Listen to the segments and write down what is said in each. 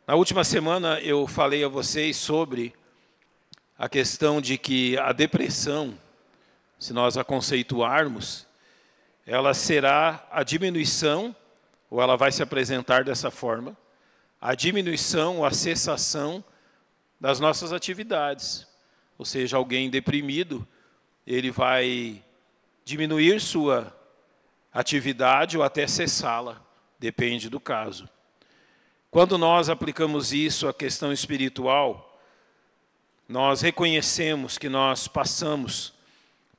Na última semana eu falei a vocês sobre a questão de que a depressão, se nós a conceituarmos, ela será a diminuição, ou ela vai se apresentar dessa forma, a diminuição ou a cessação das nossas atividades. Ou seja, alguém deprimido, ele vai diminuir sua atividade ou até cessá-la, depende do caso. Quando nós aplicamos isso à questão espiritual, nós reconhecemos que nós passamos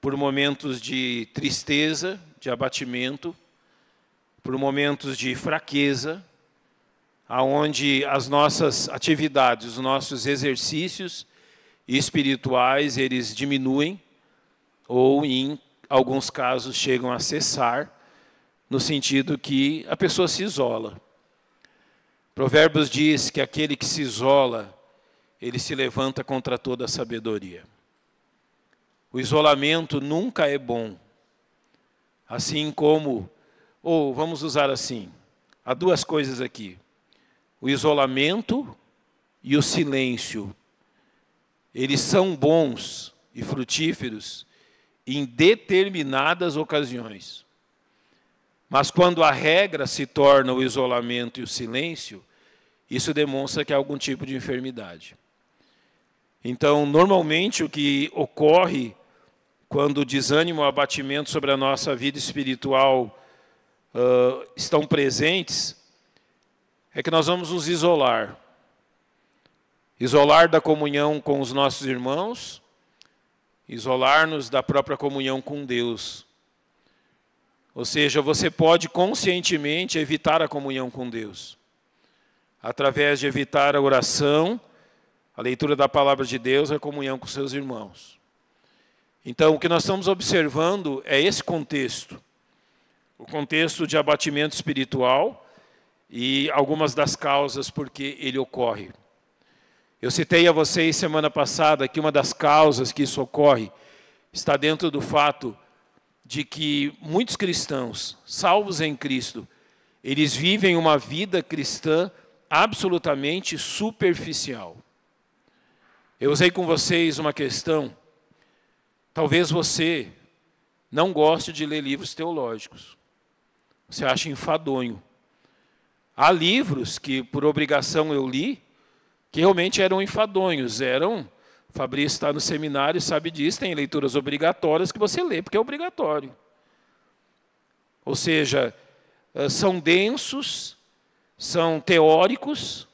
por momentos de tristeza, de abatimento, por momentos de fraqueza, aonde as nossas atividades, os nossos exercícios espirituais, eles diminuem ou, em alguns casos, chegam a cessar, no sentido que a pessoa se isola. Provérbios diz que aquele que se isola, ele se levanta contra toda a sabedoria. O isolamento nunca é bom. Assim como, ou vamos usar assim, há duas coisas aqui. O isolamento e o silêncio. Eles são bons e frutíferos em determinadas ocasiões. Mas quando a regra se torna o isolamento e o silêncio, isso demonstra que há algum tipo de enfermidade. Então, normalmente, o que ocorre quando o desânimo ou abatimento sobre a nossa vida espiritual estão presentes, é que nós vamos nos isolar. Isolar da comunhão com os nossos irmãos, isolar-nos da própria comunhão com Deus. Ou seja, você pode conscientemente evitar a comunhão com Deus, através de evitar a oração, a leitura da palavra de Deus, a comunhão com seus irmãos. Então, o que nós estamos observando é esse contexto, o contexto de abatimento espiritual e algumas das causas por que ele ocorre. Eu citei a vocês semana passada que uma das causas que isso ocorre está dentro do fato de que muitos cristãos, salvos em Cristo, eles vivem uma vida cristã absolutamente superficial. Eu usei com vocês uma questão. Talvez você não goste de ler livros teológicos. Você acha enfadonho. Há livros que, por obrigação, eu li, que realmente eram enfadonhos. Fabrício está no seminário, sabe disso, tem leituras obrigatórias que você lê, porque é obrigatório. Ou seja, são densos, são teóricos,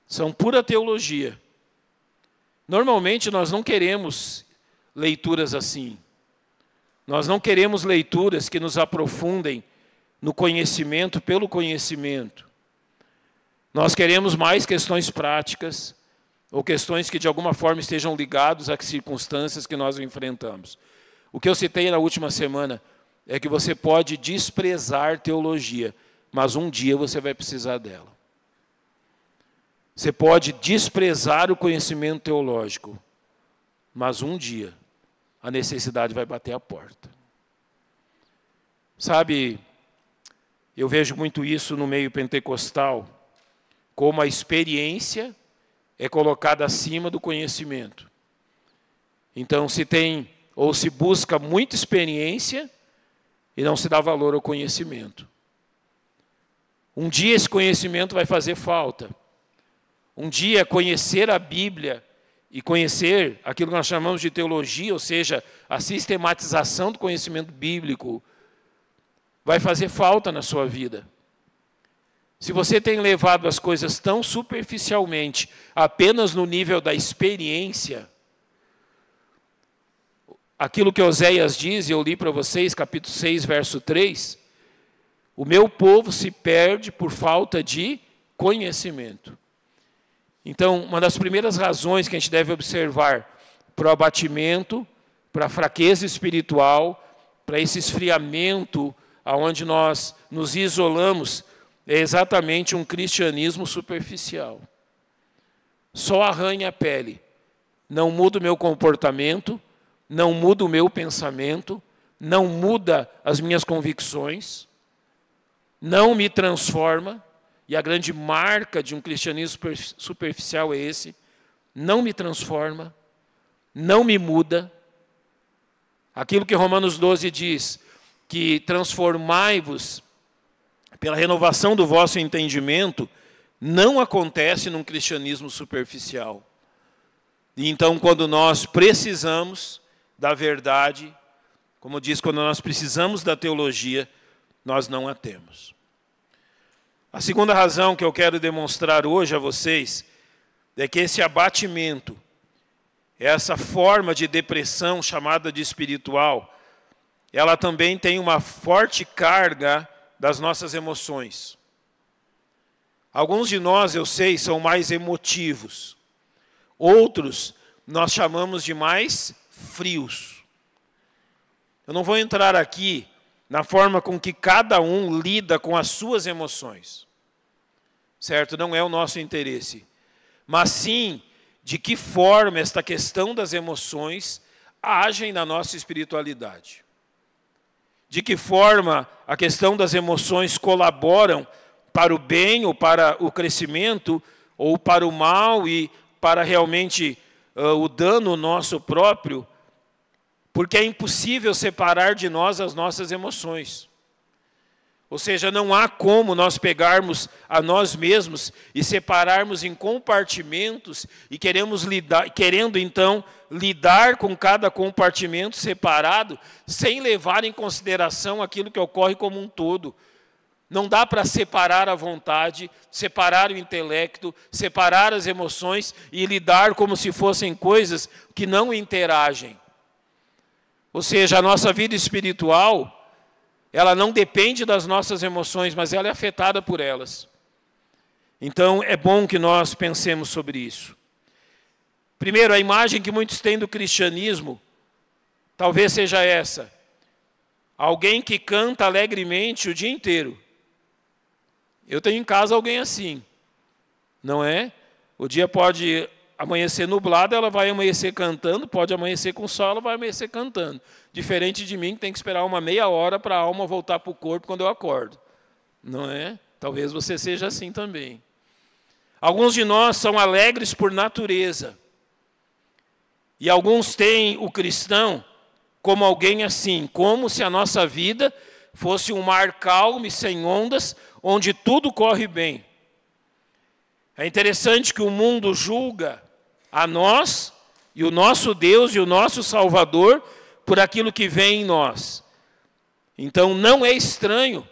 são pura teologia. Normalmente nós não queremos leituras assim. Nós não queremos leituras que nos aprofundem no conhecimento pelo conhecimento. Nós queremos mais questões práticas, ou questões que de alguma forma estejam ligadas às circunstâncias que nós enfrentamos. O que eu citei na última semana é que você pode desprezar teologia, mas um dia você vai precisar dela. Você pode desprezar o conhecimento teológico, mas um dia a necessidade vai bater a porta. Sabe, eu vejo muito isso no meio pentecostal, como a experiência é colocada acima do conhecimento. Então, se tem ou se busca muita experiência e não se dá valor ao conhecimento. Um dia esse conhecimento vai fazer falta. Um dia conhecer a Bíblia e conhecer aquilo que nós chamamos de teologia, ou seja, a sistematização do conhecimento bíblico, vai fazer falta na sua vida. Se você tem levado as coisas tão superficialmente, apenas no nível da experiência, aquilo que Oséias diz, e eu li para vocês, capítulo 6, verso 3, o meu povo se perde por falta de conhecimento. Então, uma das primeiras razões que a gente deve observar para o abatimento, para a fraqueza espiritual, para esse esfriamento, aonde nós nos isolamos, é exatamente um cristianismo superficial. Só arranha a pele. Não muda o meu comportamento, não muda o meu pensamento, não muda as minhas convicções, não me transforma, e a grande marca de um cristianismo superficial é esse: não me transforma, não me muda. Aquilo que Romanos 12 diz, que transformai-vos pela renovação do vosso entendimento, não acontece num cristianismo superficial. E então, quando nós precisamos da verdade, como diz, quando nós precisamos da teologia, nós não a temos. A segunda razão que eu quero demonstrar hoje a vocês é que esse abatimento, essa forma de depressão chamada de espiritual, ela também tem uma forte carga das nossas emoções. Alguns de nós, eu sei, são mais emotivos. Outros nós chamamos de mais frios. Eu não vou entrar aqui na forma com que cada um lida com as suas emoções. Certo? Não é o nosso interesse. Mas sim, de que forma esta questão das emoções agem na nossa espiritualidade. De que forma a questão das emoções colaboram para o bem ou para o crescimento, ou para o mal e para realmente o dano nosso próprio, porque é impossível separar de nós as nossas emoções. Ou seja, não há como nós pegarmos a nós mesmos e separarmos em compartimentos e querendo então lidar com cada compartimento separado, sem levar em consideração aquilo que ocorre como um todo. Não dá para separar a vontade, separar o intelecto, separar as emoções e lidar como se fossem coisas que não interagem. Ou seja, a nossa vida espiritual, ela não depende das nossas emoções, mas ela é afetada por elas. Então, é bom que nós pensemos sobre isso. Primeiro, a imagem que muitos têm do cristianismo, talvez seja essa: alguém que canta alegremente o dia inteiro. Eu tenho em casa alguém assim, não é? O dia pode amanhecer nublado, ela vai amanhecer cantando, pode amanhecer com sol, ela vai amanhecer cantando. Diferente de mim, que tem que esperar uma meia hora para a alma voltar para o corpo quando eu acordo. Não é? Talvez você seja assim também. Alguns de nós são alegres por natureza. E alguns têm o cristão como alguém assim, como se a nossa vida fosse um mar calmo e sem ondas, onde tudo corre bem. É interessante que o mundo julga a nós e o nosso Deus e o nosso Salvador por aquilo que vem em nós. Então não é estranho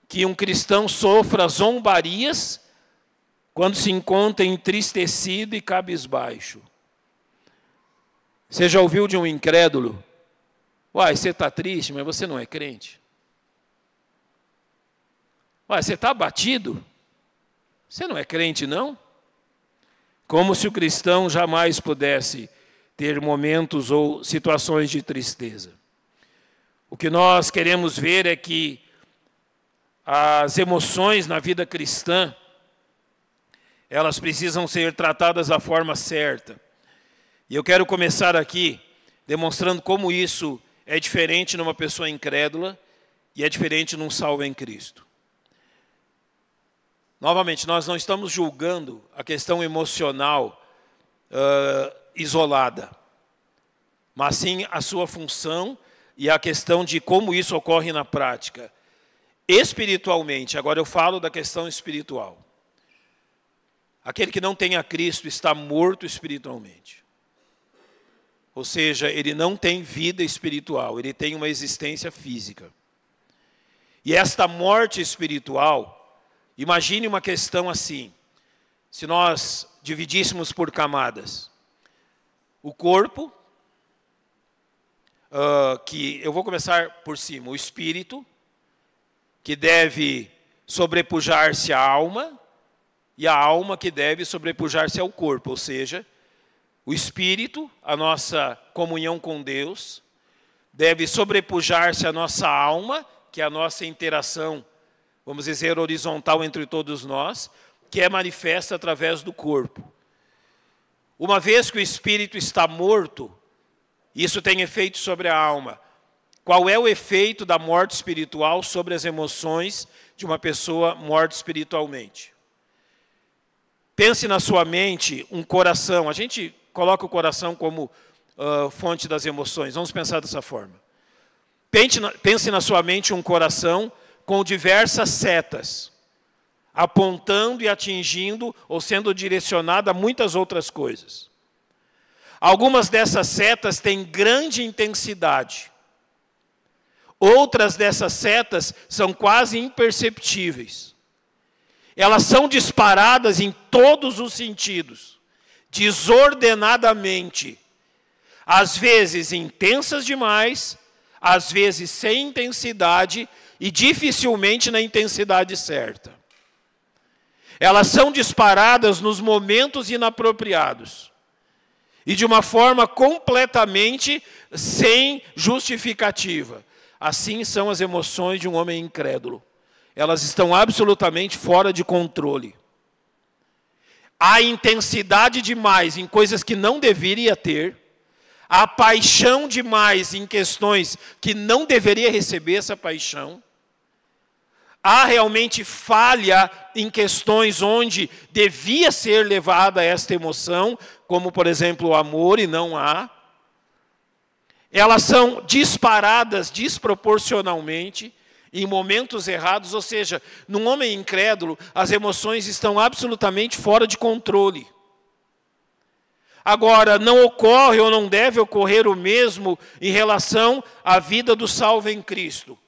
que um cristão sofra zombarias quando se encontra entristecido e cabisbaixo. Você já ouviu de um incrédulo? Uai, você está triste, mas você não é crente. Uai, você está abatido? Você não é crente, não? Como se o cristão jamais pudesse ter momentos ou situações de tristeza. O que nós queremos ver é que as emoções na vida cristã, elas precisam ser tratadas da forma certa. E eu quero começar aqui demonstrando como isso é diferente numa pessoa incrédula e é diferente num salvo em Cristo. Novamente, nós não estamos julgando a questão emocional isolada, mas sim a sua função e a questão de como isso ocorre na prática. Espiritualmente, agora eu falo da questão espiritual. Aquele que não tem a Cristo está morto espiritualmente. Ou seja, ele não tem vida espiritual, ele tem uma existência física. E esta morte espiritual, imagine uma questão assim, se nós dividíssemos por camadas. O corpo, que eu vou começar por cima, o espírito, que deve sobrepujar-se à alma, e a alma que deve sobrepujar-se ao corpo, ou seja, o espírito, a nossa comunhão com Deus, deve sobrepujar-se à nossa alma, que é a nossa interação, vamos dizer, horizontal entre todos nós, que é manifesta através do corpo. Uma vez que o espírito está morto, isso tem efeito sobre a alma. Qual é o efeito da morte espiritual sobre as emoções de uma pessoa morta espiritualmente? Pense na sua mente um coração. A gente coloca o coração como fonte das emoções. Vamos pensar dessa forma. Pense na sua mente um coração com diversas setas, apontando e atingindo ou sendo direcionado a muitas outras coisas. Algumas dessas setas têm grande intensidade. Outras dessas setas são quase imperceptíveis. Elas são disparadas em todos os sentidos, desordenadamente. Às vezes intensas demais, às vezes sem intensidade e dificilmente na intensidade certa. Elas são disparadas nos momentos inapropriados e de uma forma completamente sem justificativa. Assim são as emoções de um homem incrédulo. Elas estão absolutamente fora de controle. Há intensidade demais em coisas que não deveria ter. Há paixão demais em questões que não deveria receber essa paixão. Há realmente falha em questões onde devia ser levada esta emoção, como, por exemplo, o amor, e não há. Elas são disparadas desproporcionalmente em momentos errados, ou seja, num homem incrédulo, as emoções estão absolutamente fora de controle. Agora, não ocorre ou não deve ocorrer o mesmo em relação à vida do salvo em Cristo.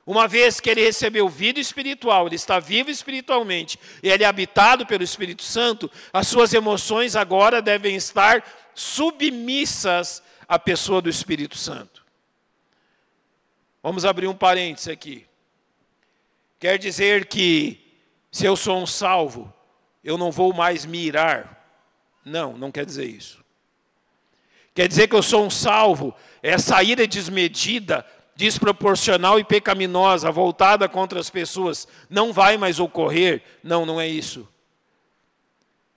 Uma vez que ele recebeu vida espiritual, ele está vivo espiritualmente, e ele é habitado pelo Espírito Santo, as suas emoções agora devem estar submissas à pessoa do Espírito Santo. Vamos abrir um parênteses aqui. Quer dizer que, se eu sou um salvo, eu não vou mais me irar? Não, não quer dizer isso. Quer dizer que eu sou um salvo, essa ira desmedida, desproporcional e pecaminosa, voltada contra as pessoas, não vai mais ocorrer? Não, não é isso.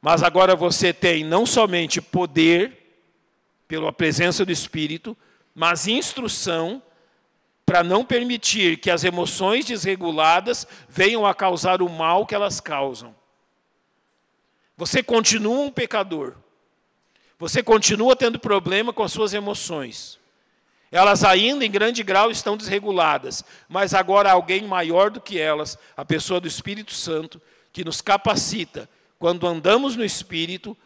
Mas agora você tem não somente poder, pela presença do Espírito, mas instrução para não permitir que as emoções desreguladas venham a causar o mal que elas causam. Você continua um pecador. Você continua tendo problema com as suas emoções. Elas ainda em grande grau estão desreguladas, mas agora há alguém maior do que elas, a pessoa do Espírito Santo, que nos capacita, quando andamos no Espírito,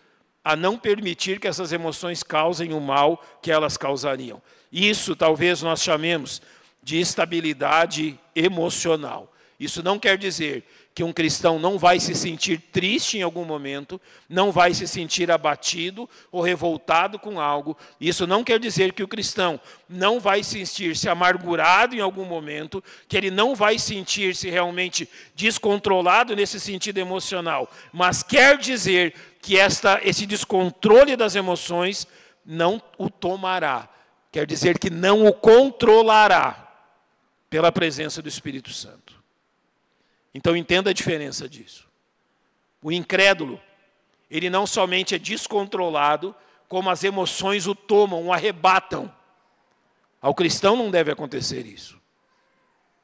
a não permitir que essas emoções causem o mal que elas causariam. Isso talvez nós chamemos de estabilidade emocional. Isso não quer dizer que um cristão não vai se sentir triste em algum momento, não vai se sentir abatido ou revoltado com algo. Isso não quer dizer que o cristão não vai sentir-se amargurado em algum momento, que ele não vai sentir-se realmente descontrolado nesse sentido emocional. Mas quer dizer que esse descontrole das emoções não o tomará. Quer dizer que não o controlará pela presença do Espírito Santo. Então entenda a diferença disso. O incrédulo, ele não somente é descontrolado, como as emoções o tomam, o arrebatam. Ao cristão não deve acontecer isso.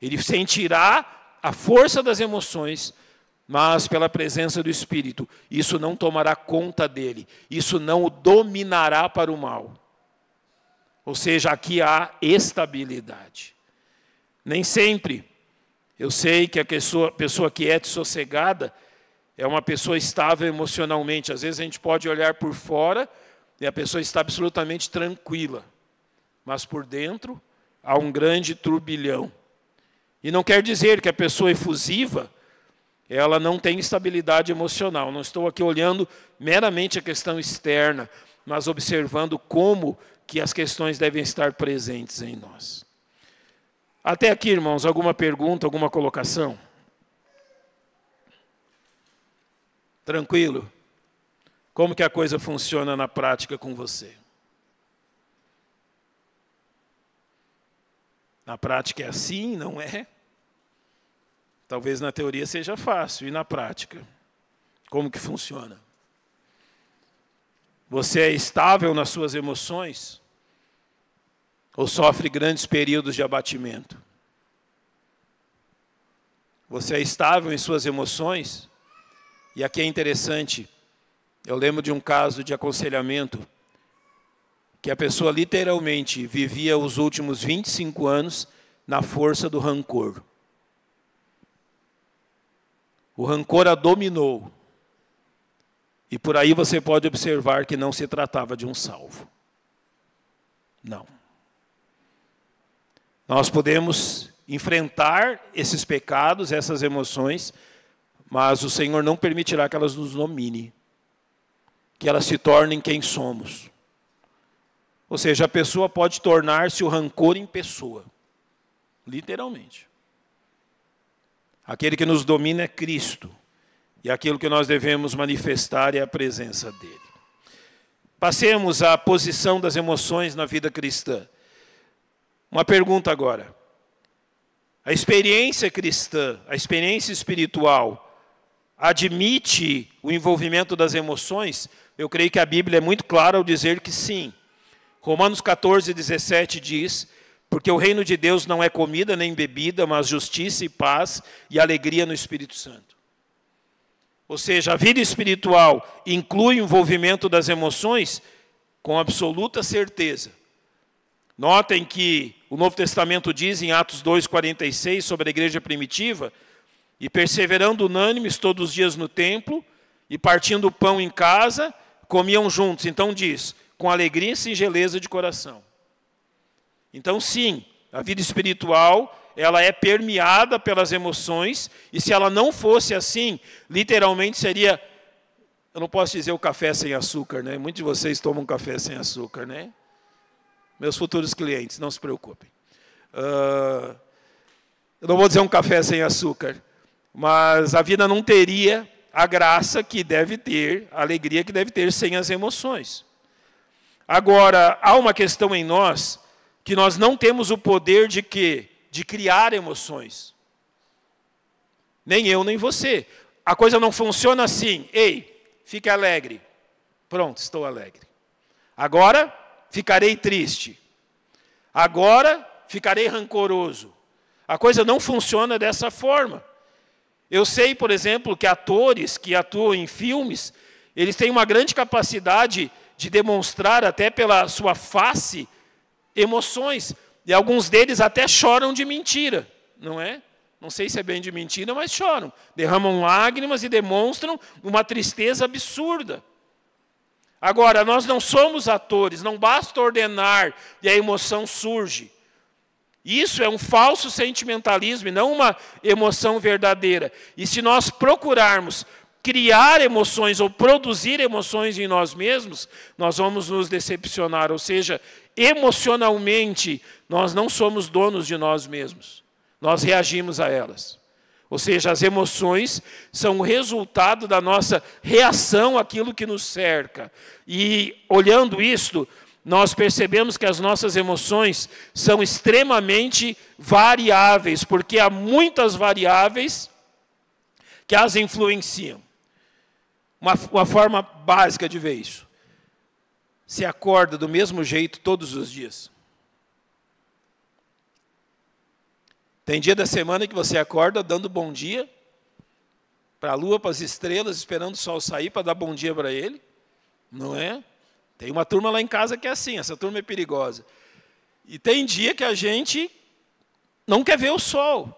Ele sentirá a força das emoções, mas pela presença do Espírito, isso não tomará conta dele, isso não o dominará para o mal. Ou seja, aqui há estabilidade. Nem sempre, eu sei que a pessoa quieta e sossegada é uma pessoa estável emocionalmente. Às vezes a gente pode olhar por fora e a pessoa está absolutamente tranquila. Mas por dentro há um grande turbilhão. E não quer dizer que a pessoa efusiva, ela não tem estabilidade emocional. Não estou aqui olhando meramente a questão externa, mas observando como que as questões devem estar presentes em nós. Até aqui, irmãos, alguma pergunta, alguma colocação? Tranquilo? Como que a coisa funciona na prática com você? Na prática é assim, não é? Talvez na teoria seja fácil, e na prática? Como que funciona? Você é estável nas suas emoções? ou sofre grandes períodos de abatimento? Você é estável em suas emoções? E aqui é interessante, eu lembro de um caso de aconselhamento, que a pessoa literalmente vivia os últimos 25 anos na força do rancor. O rancor a dominou. E por aí você pode observar que não se tratava de um salvo. Não. Nós podemos enfrentar esses pecados, essas emoções, mas o Senhor não permitirá que elas nos dominem, que elas se tornem quem somos. Ou seja, a pessoa pode tornar-se o rancor em pessoa, literalmente. Aquele que nos domina é Cristo, e aquilo que nós devemos manifestar é a presença dele. Passemos à posição das emoções na vida cristã. Uma pergunta agora. A experiência cristã, a experiência espiritual, admite o envolvimento das emoções? Eu creio que a Bíblia é muito clara ao dizer que sim. Romanos 14, 17 diz: porque o reino de Deus não é comida nem bebida, mas justiça e paz e alegria no Espírito Santo. Ou seja, a vida espiritual inclui o envolvimento das emoções com absoluta certeza. Notem que o Novo Testamento diz em Atos 2,46 sobre a igreja primitiva: e perseverando unânimes todos os dias no templo, e partindo o pão em casa, comiam juntos. Então diz, com alegria e singeleza de coração. Então sim, a vida espiritual, ela é permeada pelas emoções, e se ela não fosse assim, literalmente seria, eu não posso dizer o café sem açúcar, né? Muitos de vocês tomam café sem açúcar, né? Meus futuros clientes, não se preocupem. Eu não vou dizer um café sem açúcar, mas a vida não teria a graça que deve ter, a alegria que deve ter sem as emoções. Agora, há uma questão em nós, que nós não temos o poder de quê? De criar emoções. Nem eu, nem você. A coisa não funciona assim. Ei, fique alegre. Pronto, estou alegre. Agora, ficarei triste. Agora, ficarei rancoroso. A coisa não funciona dessa forma. Eu sei, por exemplo, que atores que atuam em filmes, eles têm uma grande capacidade de demonstrar, até pela sua face, emoções. E alguns deles até choram de mentira, não é? Não sei se é bem de mentira, mas choram. Derramam lágrimas e demonstram uma tristeza absurda. Agora, nós não somos atores, não basta ordenar e a emoção surge. Isso é um falso sentimentalismo e não uma emoção verdadeira. E se nós procurarmos criar emoções ou produzir emoções em nós mesmos, nós vamos nos decepcionar. Ou seja, emocionalmente, nós não somos donos de nós mesmos. Nós reagimos a elas. Ou seja, as emoções são o resultado da nossa reação àquilo que nos cerca. E, olhando isto, nós percebemos que as nossas emoções são extremamente variáveis, porque há muitas variáveis que as influenciam. Uma forma básica de ver isso. Se acorda do mesmo jeito todos os dias. Tem dia da semana que você acorda dando bom dia para a lua, para as estrelas, esperando o sol sair para dar bom dia para ele. Não é? Tem uma turma lá em casa que é assim, essa turma é perigosa. E tem dia que a gente não quer ver o sol.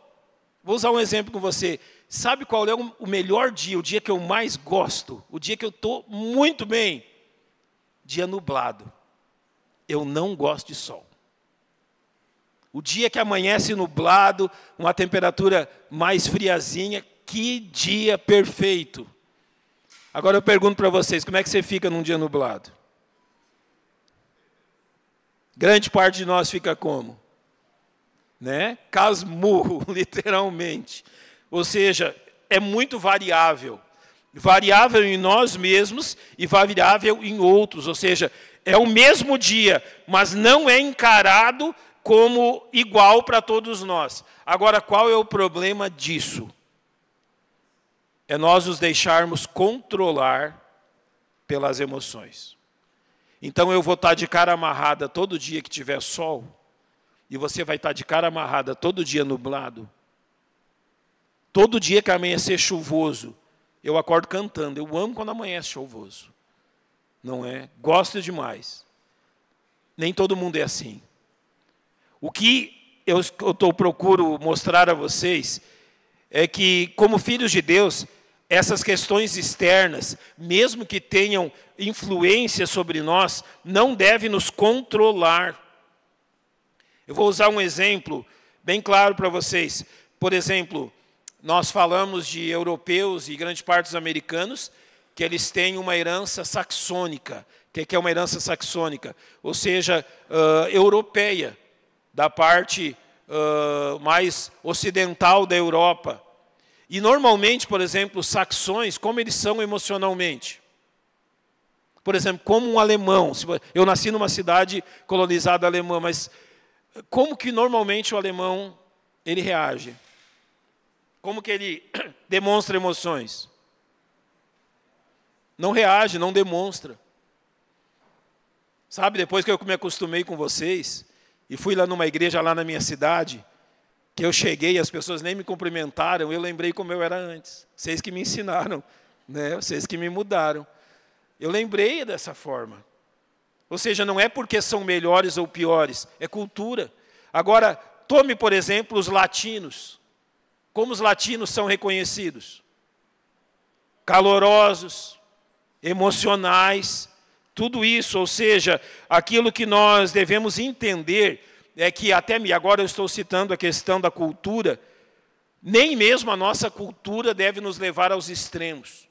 Vou usar um exemplo com você. Sabe qual é o melhor dia, o dia que eu mais gosto? O dia que eu estou muito bem? Dia nublado. Eu não gosto de sol. O dia que amanhece nublado, uma temperatura mais friazinha, que dia perfeito. Agora eu pergunto para vocês, como é que você fica num dia nublado? Grande parte de nós fica como? Né? Casmurro, literalmente. Ou seja, é muito variável. Variável em nós mesmos e variável em outros. Ou seja, é o mesmo dia, mas não é encarado como igual para todos nós. Agora, qual é o problema disso? É nós nos deixarmos controlar pelas emoções. Então, eu vou estar de cara amarrada todo dia que tiver sol? e você vai estar de cara amarrada todo dia nublado, todo dia que amanhecer chuvoso, eu acordo cantando. Eu amo quando amanhece chuvoso. Não é? Gosto demais. Nem todo mundo é assim. O que eu procuro mostrar a vocês é que, como filhos de Deus, essas questões externas, mesmo que tenham influência sobre nós, não devem nos controlar. Eu vou usar um exemplo bem claro para vocês. Por exemplo, nós falamos de europeus e grande parte dos americanos, que eles têm uma herança saxônica. O que é uma herança saxônica? Ou seja, europeia, da parte mais ocidental da Europa. E normalmente, por exemplo, os saxões, como eles são emocionalmente? Por exemplo, como um alemão. Eu nasci numa cidade colonizada alemã, mas como que normalmente o alemão ele reage? Como que ele demonstra emoções? Não reage, não demonstra. Sabe, depois que eu me acostumei com vocês, e fui lá numa igreja lá na minha cidade, que eu cheguei e as pessoas nem me cumprimentaram, eu lembrei como eu era antes. Vocês que me ensinaram, né? Vocês que me mudaram. Eu lembrei dessa forma. Ou seja, não é porque são melhores ou piores, é cultura. Agora, tome, por exemplo, os latinos. Como os latinos são reconhecidos? Calorosos, emocionais, tudo isso, ou seja, aquilo que nós devemos entender é que agora eu estou citando a questão da cultura, nem mesmo a nossa cultura deve nos levar aos extremos.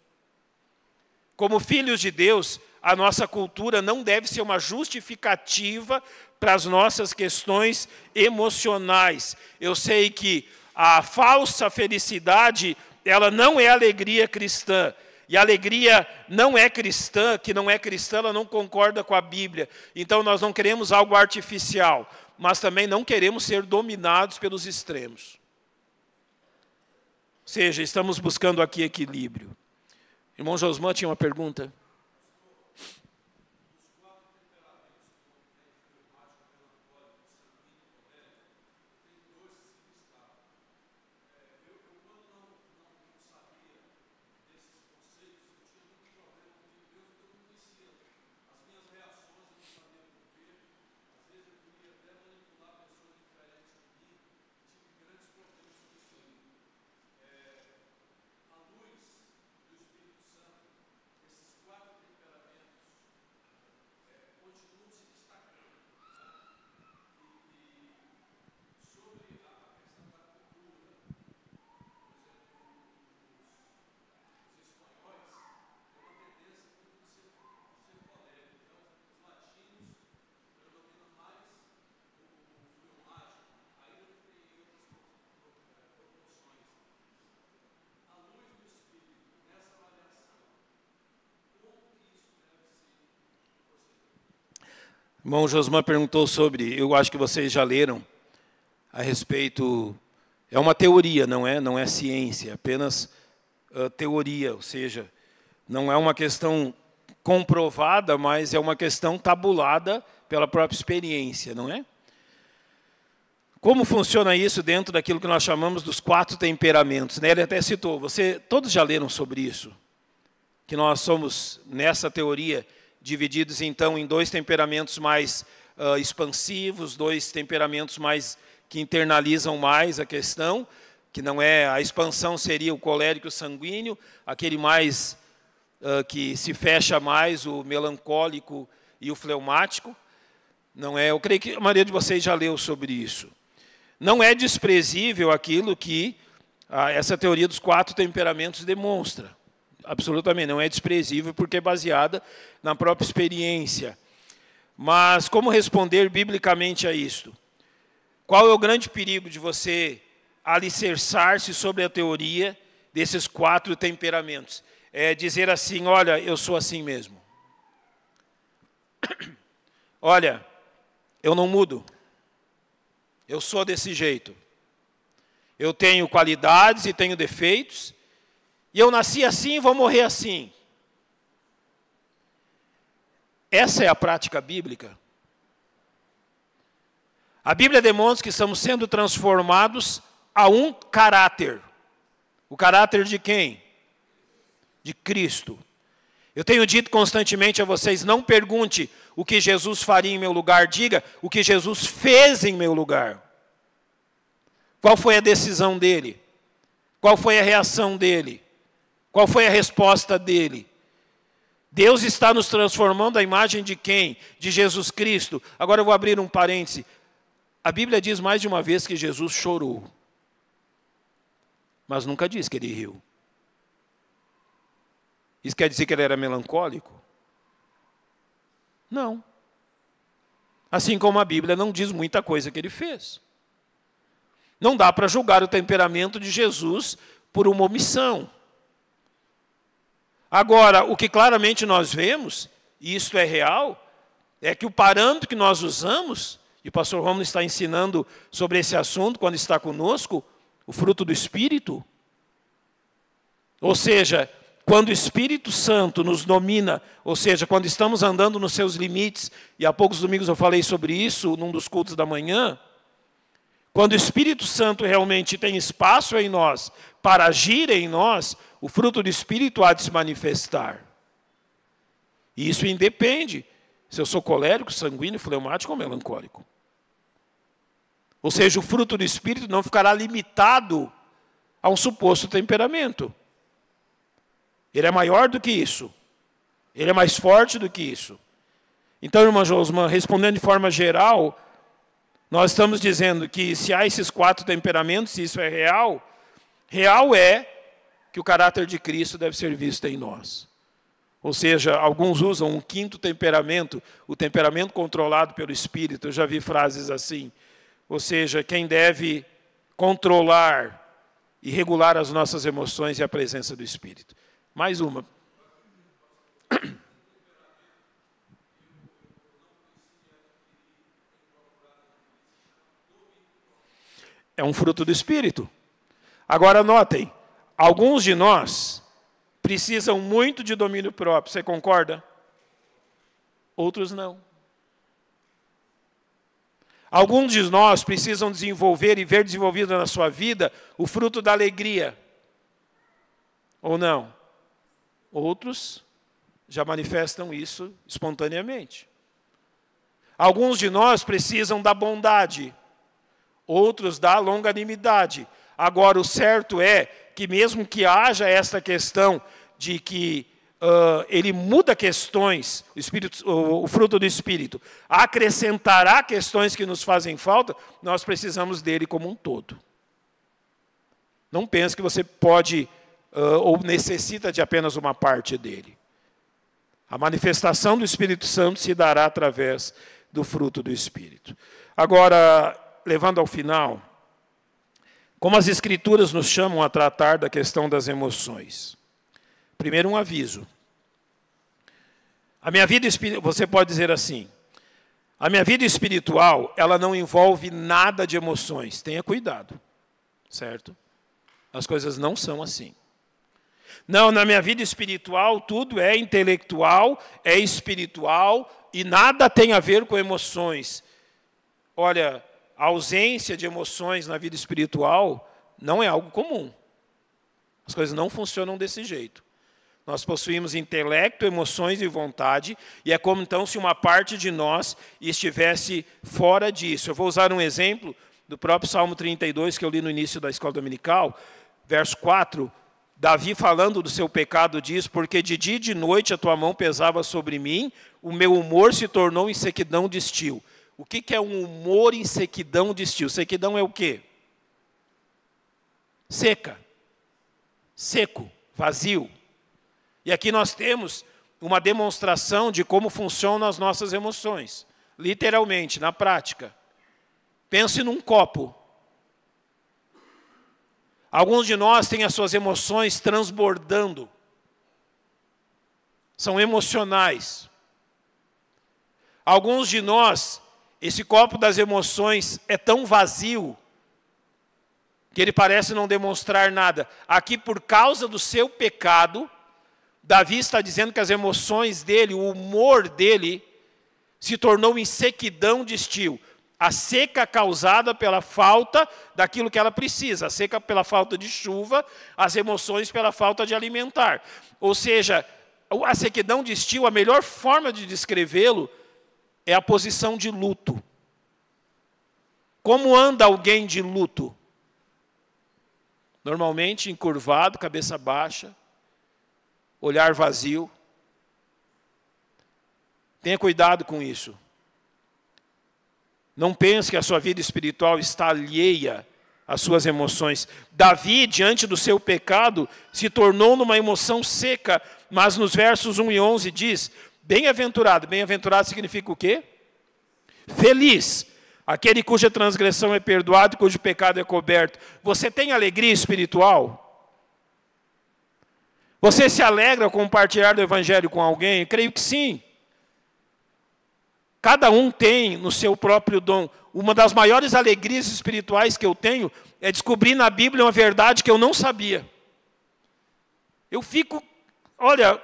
Como filhos de Deus, a nossa cultura não deve ser uma justificativa para as nossas questões emocionais. Eu sei que a falsa felicidade, ela não é alegria cristã. E a alegria não é cristã, que não é cristã, ela não concorda com a Bíblia. Então nós não queremos algo artificial, mas também não queremos ser dominados pelos extremos. Ou seja, estamos buscando aqui equilíbrio. Irmão Josman tinha uma pergunta? O irmão Josman perguntou sobre, eu acho que vocês já leram, a respeito, é uma teoria, não é ciência, é apenas teoria, ou seja, não é uma questão comprovada, mas é uma questão tabulada pela própria experiência, não é? Como funciona isso dentro daquilo que nós chamamos dos 4 temperamentos? Né? Ele até citou, todos já leram sobre isso, que nós somos, nessa teoria, divididos então em 2 temperamentos mais expansivos, 2 temperamentos mais que internalizam mais a questão, que não é, a expansão seria o colérico sanguíneo, aquele mais que se fecha mais, o melancólico e o fleumático. Não é, eu creio que a maioria de vocês já leu sobre isso. Não é desprezível aquilo que essa teoria dos 4 temperamentos demonstra. Absolutamente, não é desprezível, porque é baseada na própria experiência. Mas como responder biblicamente a isto? Qual é o grande perigo de você alicerçar-se sobre a teoria desses 4 temperamentos? É dizer assim, olha, eu sou assim mesmo. Olha, eu não mudo. Eu sou desse jeito. Eu tenho qualidades e tenho defeitos. E eu nasci assim e vou morrer assim. Essa é a prática bíblica. A Bíblia demonstra que estamos sendo transformados a um caráter. O caráter de quem? De Cristo. Eu tenho dito constantemente a vocês, não pergunte o que Jesus faria em meu lugar, diga o que Jesus fez em meu lugar. Qual foi a decisão dele? Qual foi a reação dele? Qual foi a resposta dele? Deus está nos transformando à imagem de quem? De Jesus Cristo. Agora eu vou abrir um parêntese. A Bíblia diz mais de uma vez que Jesus chorou. Mas nunca diz que ele riu. Isso quer dizer que ele era melancólico? Não. Assim como a Bíblia não diz muita coisa que ele fez. Não dá para julgar o temperamento de Jesus por uma omissão. Agora, o que claramente nós vemos, e isto é real, é que o parâmetro que nós usamos, e o pastor Romulo está ensinando sobre esse assunto quando está conosco, o fruto do Espírito, ou seja, quando o Espírito Santo nos domina, ou seja, quando estamos andando nos seus limites, e há poucos domingos eu falei sobre isso num dos cultos da manhã, quando o Espírito Santo realmente tem espaço em nós, para agir em nós, o fruto do Espírito há de se manifestar. E isso independe se eu sou colérico, sanguíneo, fleumático ou melancólico. Ou seja, o fruto do Espírito não ficará limitado a um suposto temperamento. Ele é maior do que isso. Ele é mais forte do que isso. Então, irmã Josman, respondendo de forma geral, nós estamos dizendo que se há esses 4 temperamentos, se isso é real, real é que o caráter de Cristo deve ser visto em nós. Ou seja, alguns usam um 5º temperamento, o temperamento controlado pelo Espírito. Eu já vi frases assim. Ou seja, quem deve controlar e regular as nossas emoções é a presença do Espírito. Mais uma. É um fruto do Espírito. Agora notem, alguns de nós precisam muito de domínio próprio, você concorda? Outros não. Alguns de nós precisam desenvolver e ver desenvolvido na sua vida o fruto da alegria. Ou não? Outros já manifestam isso espontaneamente. Alguns de nós precisam da bondade. Outros da longanimidade. Agora, o certo é que mesmo que haja esta questão de que ele muda questões, o fruto do Espírito, acrescentará questões que nos fazem falta, nós precisamos dele como um todo. Não pense que você pode ou necessita de apenas uma parte dele. A manifestação do Espírito Santo se dará através do fruto do Espírito. Agora, levando ao final, como as Escrituras nos chamam a tratar da questão das emoções. Primeiro, um aviso. A minha vida espiritual, você pode dizer assim, a minha vida espiritual, ela não envolve nada de emoções. Tenha cuidado, certo? As coisas não são assim. Não, na minha vida espiritual, tudo é intelectual, é espiritual e nada tem a ver com emoções. Olha, a ausência de emoções na vida espiritual não é algo comum. As coisas não funcionam desse jeito. Nós possuímos intelecto, emoções e vontade, e é como então se uma parte de nós estivesse fora disso. Eu vou usar um exemplo do próprio Salmo 32, que eu li no início da escola dominical, verso 4, Davi falando do seu pecado diz, porque de dia e de noite a tua mão pesava sobre mim, o meu humor se tornou em sequidão de estio. O que é um humor em sequidão de estio? Sequidão é o quê? Seca, seco, vazio. E aqui nós temos uma demonstração de como funcionam as nossas emoções. Literalmente, na prática. Pense num copo. Alguns de nós têm as suas emoções transbordando. São emocionais. Alguns de nós, esse copo das emoções é tão vazio que ele parece não demonstrar nada. Aqui, por causa do seu pecado, Davi está dizendo que as emoções dele, o humor dele, se tornou em sequidão de estio. A seca causada pela falta daquilo que ela precisa. A seca pela falta de chuva, as emoções pela falta de alimentar. Ou seja, a sequidão de estio, a melhor forma de descrevê-lo é a posição de luto. Como anda alguém de luto? Normalmente encurvado, cabeça baixa, olhar vazio. Tenha cuidado com isso. Não pense que a sua vida espiritual está alheia às suas emoções. Davi, diante do seu pecado, se tornou numa emoção seca, mas nos versos 1 e 11 diz, bem-aventurado. Bem-aventurado significa o quê? Feliz. Aquele cuja transgressão é perdoada e cujo pecado é coberto. Você tem alegria espiritual? Você se alegra ao compartilhar do Evangelho com alguém? Eu creio que sim. Cada um tem no seu próprio dom. Uma das maiores alegrias espirituais que eu tenho é descobrir na Bíblia uma verdade que eu não sabia. Eu fico, olha,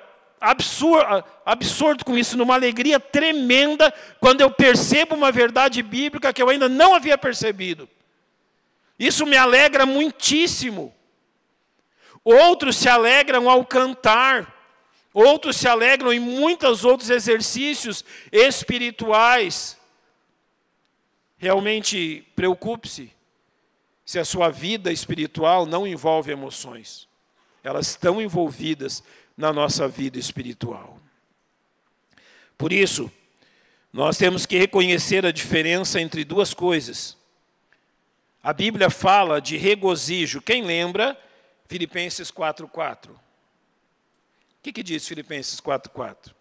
absurdo com isso, numa alegria tremenda, quando eu percebo uma verdade bíblica que eu ainda não havia percebido. Isso me alegra muitíssimo. Outros se alegram ao cantar. Outros se alegram em muitos outros exercícios espirituais. Realmente, preocupe-se se a sua vida espiritual não envolve emoções. Elas estão envolvidas na nossa vida espiritual. Por isso, nós temos que reconhecer a diferença entre duas coisas. A Bíblia fala de regozijo. Quem lembra? Filipenses 4:4. O que diz Filipenses 4:4?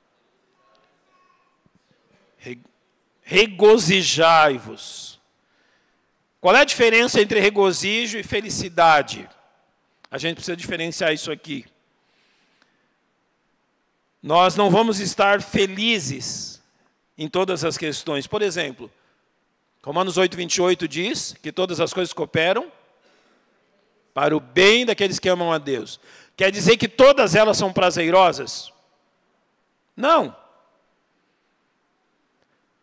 Regozijai-vos. Qual é a diferença entre regozijo e felicidade? A gente precisa diferenciar isso aqui. Nós não vamos estar felizes em todas as questões. Por exemplo, Romanos 8:28 diz que todas as coisas cooperam para o bem daqueles que amam a Deus. Quer dizer que todas elas são prazerosas? Não.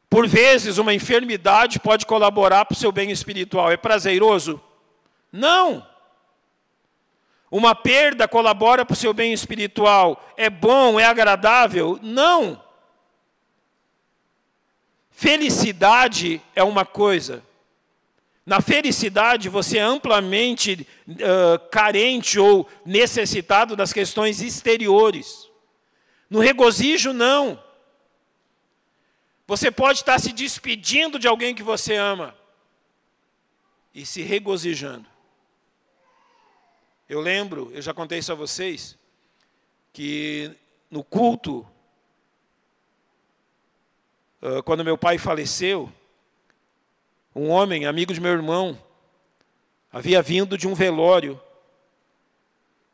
Por vezes, uma enfermidade pode colaborar para o seu bem espiritual. É prazeroso? Não. Uma perda colabora para o seu bem espiritual. É bom, é agradável? Não. Felicidade é uma coisa. Na felicidade, você é amplamente carente ou necessitado das questões exteriores. No regozijo, não. Você pode estar se despedindo de alguém que você ama e se regozijando. Eu lembro, eu já contei isso a vocês, que no culto, quando meu pai faleceu, um homem, amigo de meu irmão, havia vindo de um velório.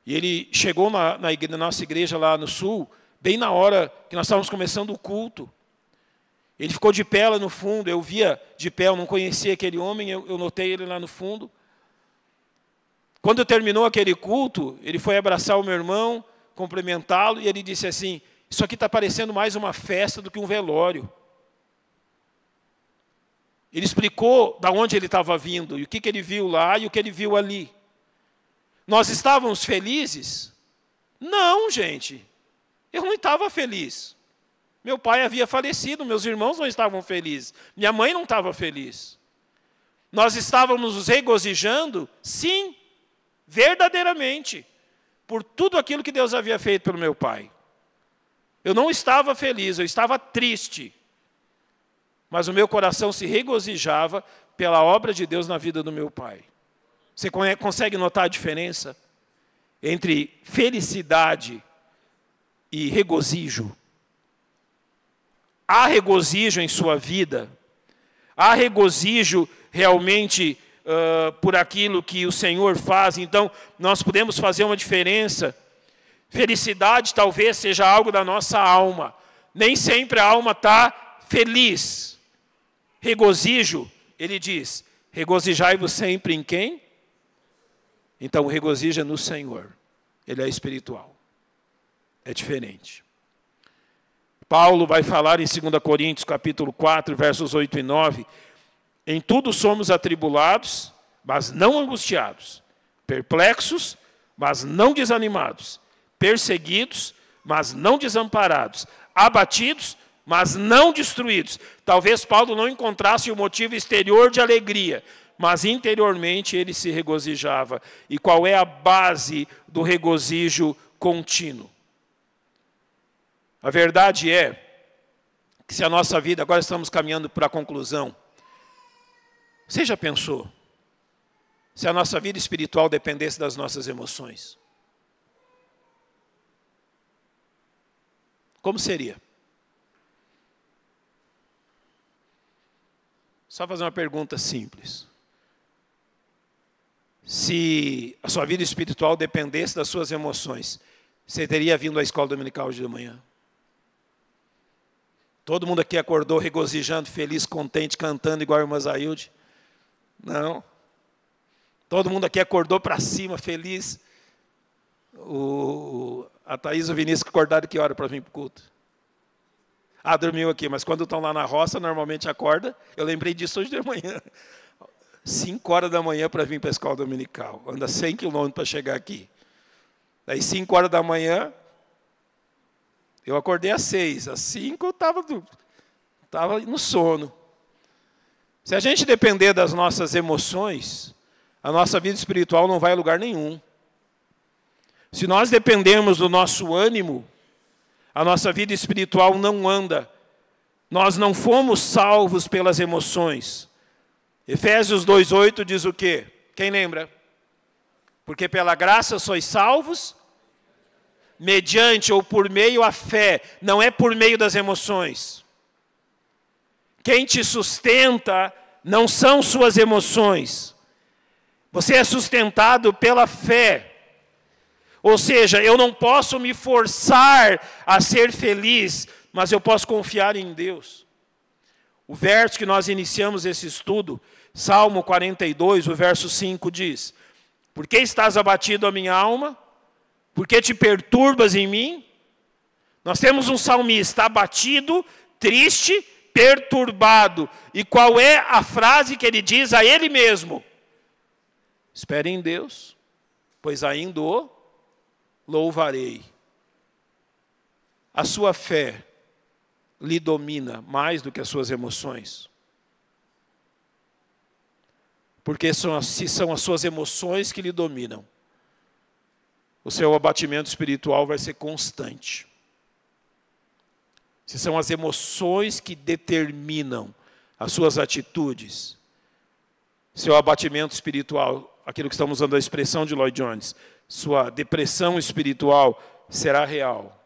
E ele chegou na nossa igreja lá no sul, bem na hora que nós estávamos começando o culto. Ele ficou de pé lá no fundo, eu via de pé, eu não conhecia aquele homem, eu notei ele lá no fundo. Quando terminou aquele culto, ele foi abraçar o meu irmão, cumprimentá-lo, e ele disse assim, isso aqui está parecendo mais uma festa do que um velório. Ele explicou de onde ele estava vindo, e o que ele viu lá e o que ele viu ali. Nós estávamos felizes? Não, gente. Eu não estava feliz. Meu pai havia falecido, meus irmãos não estavam felizes. Minha mãe não estava feliz. Nós estávamos nos regozijando? Sim, verdadeiramente, por tudo aquilo que Deus havia feito pelo meu pai. Eu não estava feliz, eu estava triste. Mas o meu coração se regozijava pela obra de Deus na vida do meu pai. Você consegue notar a diferença entre felicidade e regozijo? Há regozijo em sua vida? Há regozijo realmente por aquilo que o Senhor faz? Então, nós podemos fazer uma diferença. Felicidade talvez seja algo da nossa alma. Nem sempre a alma está feliz. Regozijo, ele diz, regozijai-vos sempre em quem? Então, o regozijo é no Senhor. Ele é espiritual. É diferente. Paulo vai falar em 2 Coríntios, capítulo 4, versos 8 e 9, Em tudo somos atribulados, mas não angustiados. Perplexos, mas não desanimados. Perseguidos, mas não desamparados. Abatidos, mas não destruídos. Talvez Paulo não encontrasse o motivo exterior de alegria, mas interiormente ele se regozijava. E qual é a base do regozijo contínuo? A verdade é que se a nossa vida, agora estamos caminhando para a conclusão, você já pensou se a nossa vida espiritual dependesse das nossas emoções? Como seria? Só fazer uma pergunta simples. Se a sua vida espiritual dependesse das suas emoções, você teria vindo à escola dominical hoje de manhã? Todo mundo aqui acordou regozijando, feliz, contente, cantando igual a irmã Zailde? Não. Todo mundo aqui acordou para cima, feliz. A Thaís e o Vinícius acordaram que hora para vir para o culto? Ah, dormiu aqui, mas quando estão lá na roça, normalmente acorda. Eu lembrei disso hoje de manhã. 5 horas da manhã para vir para a escola dominical. Anda 100 quilômetros para chegar aqui. Daí 5 horas da manhã, eu acordei às 6. Às 5 eu estava no sono. Se a gente depender das nossas emoções, a nossa vida espiritual não vai a lugar nenhum. Se nós dependermos do nosso ânimo, a nossa vida espiritual não anda. Nós não fomos salvos pelas emoções. Efésios 2:8 diz o quê? Quem lembra? Porque pela graça sois salvos, mediante ou por meio a fé, não é por meio das emoções. Quem te sustenta não são suas emoções. Você é sustentado pela fé. Ou seja, eu não posso me forçar a ser feliz, mas eu posso confiar em Deus. O verso que nós iniciamos esse estudo, Salmo 42, o verso 5 diz: por que estás abatido a minha alma? Por que te perturbas em mim? Nós temos um salmista abatido, triste, perturbado. E qual é a frase que ele diz a ele mesmo? Espere em Deus, pois ainda o louvarei. A sua fé lhe domina mais do que as suas emoções. Porque se são as suas emoções que lhe dominam, o seu abatimento espiritual vai ser constante. Se são as emoções que determinam as suas atitudes, seu abatimento espiritual, aquilo que estamos usando a expressão de Lloyd Jones, sua depressão espiritual será real.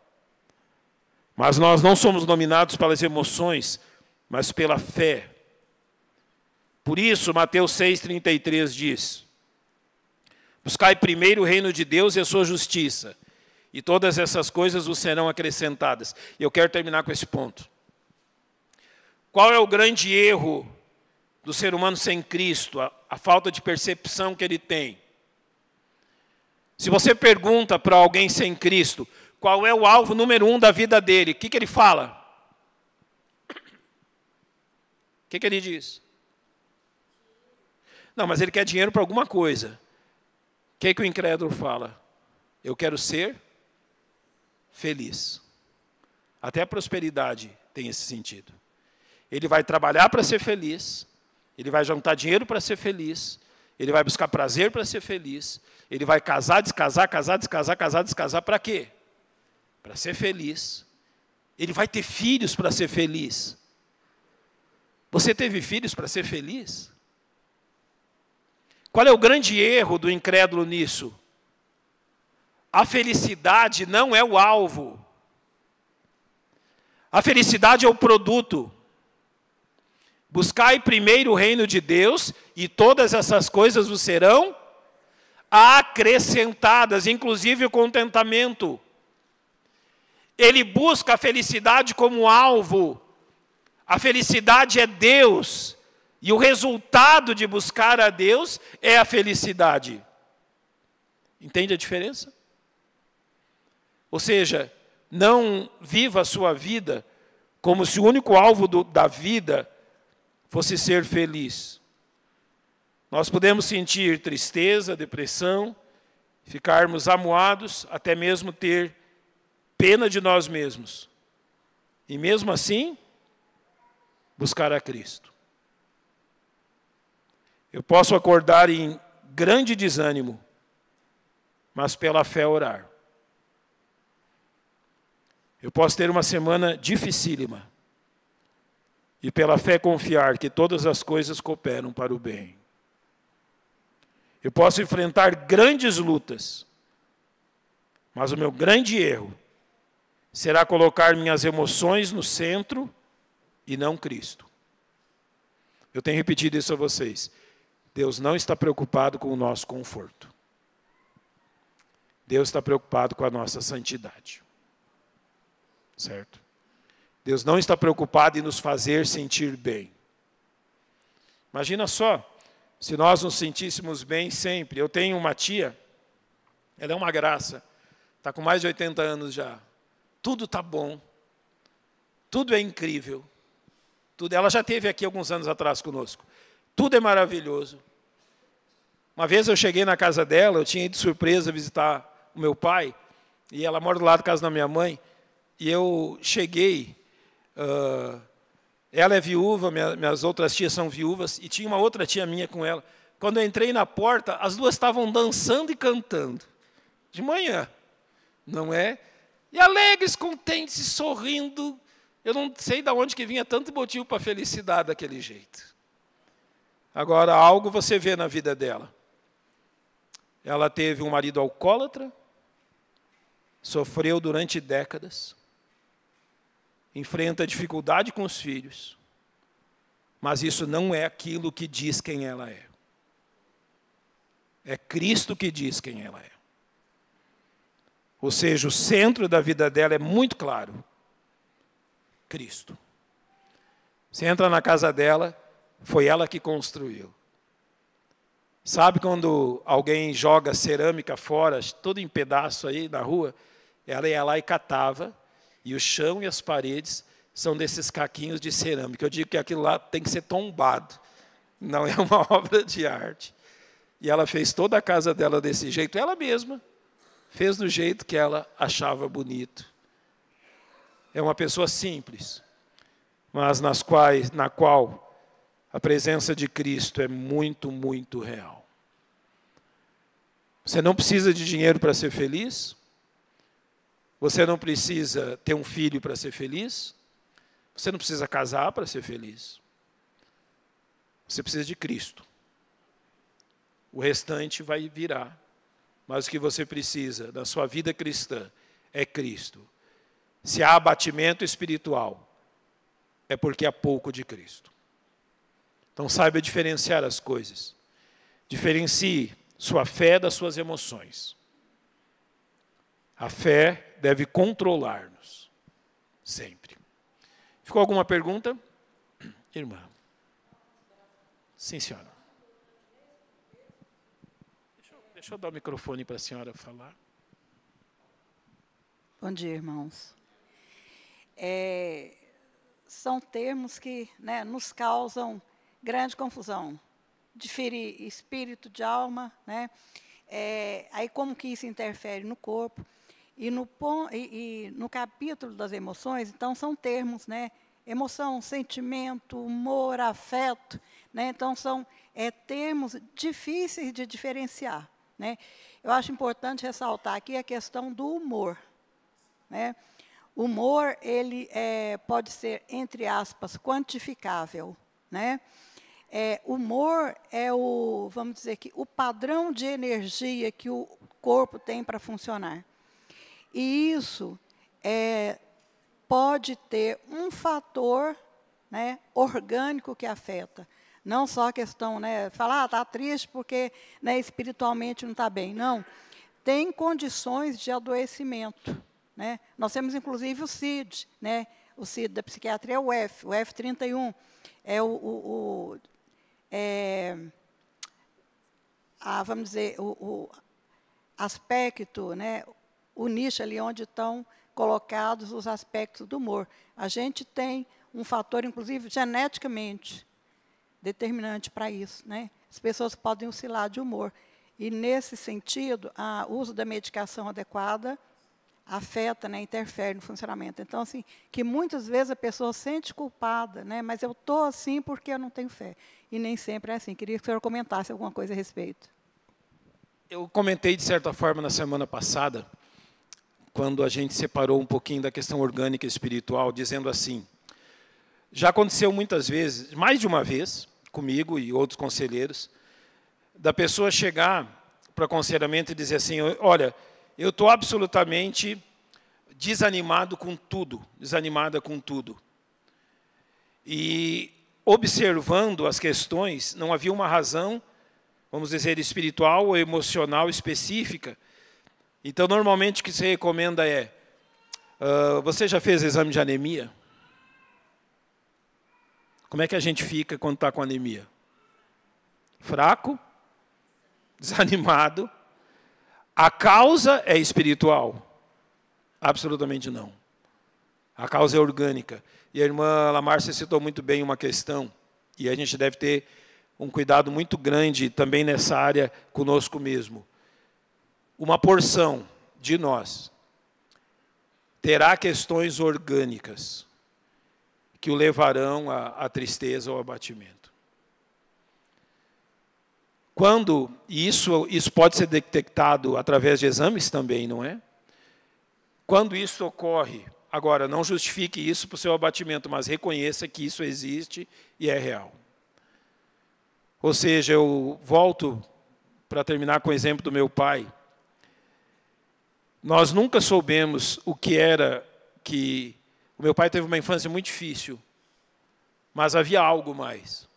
Mas nós não somos dominados pelas emoções, mas pela fé. Por isso, Mateus 6,33 diz: buscai primeiro o reino de Deus e a sua justiça, e todas essas coisas vos serão acrescentadas. E eu quero terminar com esse ponto. Qual é o grande erro do ser humano sem Cristo? A falta de percepção que ele tem. Se você pergunta para alguém sem Cristo, qual é o alvo número 1 da vida dele, o que ele fala? O que ele diz? Não, mas ele quer dinheiro para alguma coisa. O que o incrédulo fala? Eu quero ser feliz. Até a prosperidade tem esse sentido. Ele vai trabalhar para ser feliz, ele vai juntar dinheiro para ser feliz, ele vai buscar prazer para ser feliz, ele vai casar, descasar, casar, descasar, casar, descasar, para quê? Para ser feliz. Ele vai ter filhos para ser feliz. Você teve filhos para ser feliz? Qual é o grande erro do incrédulo nisso? A felicidade não é o alvo. A felicidade é o produto. Buscai primeiro o reino de Deus e todas essas coisas vos serão acrescentadas, inclusive o contentamento. Ele busca a felicidade como alvo. A felicidade é Deus. E o resultado de buscar a Deus é a felicidade. Entende a diferença? Ou seja, não viva a sua vida como se o único alvo da vida fosse ser feliz. Nós podemos sentir tristeza, depressão, ficarmos amuados, até mesmo ter pena de nós mesmos. E mesmo assim, buscar a Cristo. Eu posso acordar em grande desânimo, mas pela fé orar. Eu posso ter uma semana dificílima e pela fé confiar que todas as coisas cooperam para o bem. Eu posso enfrentar grandes lutas, mas o meu grande erro será colocar minhas emoções no centro e não Cristo. Eu tenho repetido isso a vocês. Deus não está preocupado com o nosso conforto. Deus está preocupado com a nossa santidade. Certo? Deus não está preocupado em nos fazer sentir bem. Imagina só, se nós nos sentíssemos bem sempre. Eu tenho uma tia, ela é uma graça, está com mais de 80 anos já. Tudo está bom, tudo é incrível. Tudo, ela já esteve aqui alguns anos atrás conosco. Tudo é maravilhoso. Uma vez eu cheguei na casa dela, eu tinha ido de surpresa visitar o meu pai, e ela mora do lado da casa da minha mãe, e eu cheguei, ela é viúva, minhas outras tias são viúvas, e tinha uma outra tia minha com ela. Quando eu entrei na porta, as duas estavam dançando e cantando. De manhã, não é? E alegres, contentes, sorrindo. Eu não sei de onde que vinha tanto motivo para felicidade daquele jeito. Agora, algo você vê na vida dela. Ela teve um marido alcoólatra, sofreu durante décadas, enfrenta dificuldade com os filhos, mas isso não é aquilo que diz quem ela é. É Cristo que diz quem ela é. Ou seja, o centro da vida dela é muito claro. Cristo. Você entra na casa dela, foi ela que construiu. Sabe quando alguém joga cerâmica fora, todo em pedaço aí na rua? Ela ia lá e catava, e o chão e as paredes são desses caquinhos de cerâmica. Eu digo que aquilo lá tem que ser tombado, não é uma obra de arte. E ela fez toda a casa dela desse jeito, ela mesma fez do jeito que ela achava bonito. É uma pessoa simples, mas na qual a presença de Cristo é muito, muito real. Você não precisa de dinheiro para ser feliz. Você não precisa ter um filho para ser feliz. Você não precisa casar para ser feliz. Você precisa de Cristo. O restante vai virar. Mas o que você precisa da sua vida cristã é Cristo. Se há abatimento espiritual, é porque há pouco de Cristo. Então saiba diferenciar as coisas. Diferencie sua fé das suas emoções. A fé deve controlar-nos, sempre. Ficou alguma pergunta? Irmã. Sim, senhora. Deixa eu dar o microfone para a senhora falar. Bom dia, irmãos. São termos que, né, nos causam grande confusão. Diferir espírito de alma, né? Aí como que isso interfere no corpo. E no capítulo das emoções, então, são termos, né? Emoção, sentimento, humor, afeto, né? Então, são termos difíceis de diferenciar, né? Eu acho importante ressaltar aqui a questão do humor, né? O humor, ele pode ser, entre aspas, quantificável, né? Humor é vamos dizer que o padrão de energia que o corpo tem para funcionar. E isso pode ter um fator, né, orgânico que afeta. Não só a questão, né, falar, está triste porque, né, espiritualmente não está bem. Não. Tem condições de adoecimento, né? Nós temos, inclusive, o CID. Né? O CID da psiquiatria é o F31. É vamos dizer, o aspecto, né, o nicho ali onde estão colocados os aspectos do humor. A gente tem um fator, inclusive, geneticamente, determinante para isso, né? As pessoas podem oscilar de humor. E, nesse sentido, o uso da medicação adequada afeta, né, interfere no funcionamento. Então, assim, que muitas vezes a pessoa se sente culpada, né? Mas eu estou assim porque eu não tenho fé. E nem sempre é assim. Queria que o senhor comentasse alguma coisa a respeito. Eu comentei, de certa forma, na semana passada, quando a gente separou um pouquinho da questão orgânica e espiritual, dizendo assim, já aconteceu muitas vezes, mais de uma vez, comigo e outros conselheiros, da pessoa chegar para aconselhamento e dizer assim, olha, eu estou absolutamente desanimado com tudo, desanimada com tudo. E, observando as questões, não havia uma razão, vamos dizer, espiritual ou emocional específica. Então, normalmente, o que se recomenda é, você já fez exame de anemia? Como é que a gente fica quando está com anemia? Fraco, desanimado. A causa é espiritual? Absolutamente não. A causa é orgânica. E a irmã Lamárcia citou muito bem uma questão, e a gente deve ter um cuidado muito grande também nessa área conosco mesmo. Uma porção de nós terá questões orgânicas que o levarão à tristeza ou ao abatimento. Quando isso pode ser detectado através de exames também, não é? Quando isso ocorre, agora, não justifique isso para o seu abatimento, mas reconheça que isso existe e é real. Ou seja, eu volto para terminar com o exemplo do meu pai. Nós nunca soubemos o que era que... O meu pai teve uma infância muito difícil, mas havia algo mais.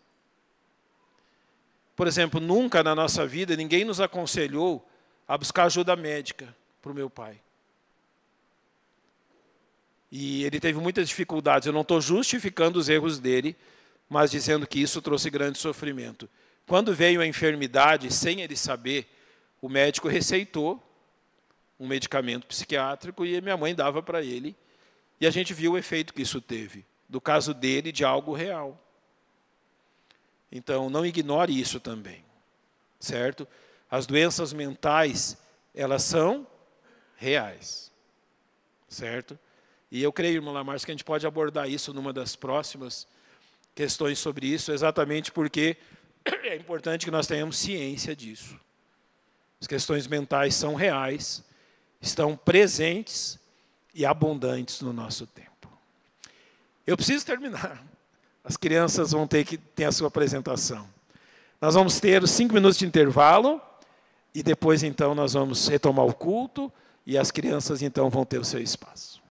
Por exemplo, nunca na nossa vida ninguém nos aconselhou a buscar ajuda médica para o meu pai. E ele teve muitas dificuldades. Eu não estou justificando os erros dele, mas dizendo que isso trouxe grande sofrimento. Quando veio a enfermidade, sem ele saber, o médico receitou um medicamento psiquiátrico e minha mãe dava para ele. E a gente viu o efeito que isso teve. Do caso dele, de algo real. Então, não ignore isso também, certo? As doenças mentais, elas são reais, certo? E eu creio, irmã Lamárcia, que a gente pode abordar isso numa das próximas questões sobre isso, exatamente porque é importante que nós tenhamos ciência disso. As questões mentais são reais, estão presentes e abundantes no nosso tempo. Eu preciso terminar. As crianças vão ter que ter a sua apresentação. Nós vamos ter 5 minutos de intervalo e depois, então, nós vamos retomar o culto e as crianças, então, vão ter o seu espaço.